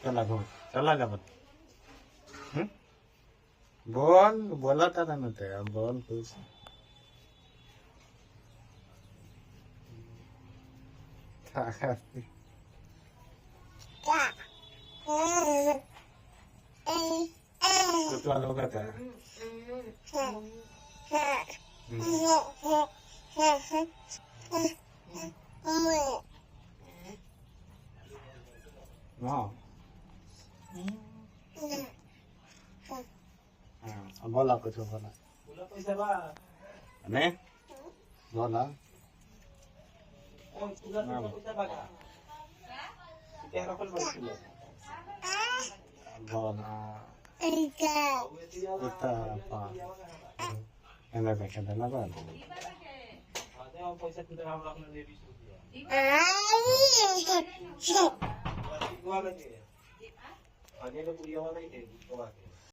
चला बोल चला का बोल बोल बोला था ना ते बोल कुछ कुछ लोग था हाँ बोला कुछ बोला नहीं बोला बोला इतना पा एना देखा देना बाल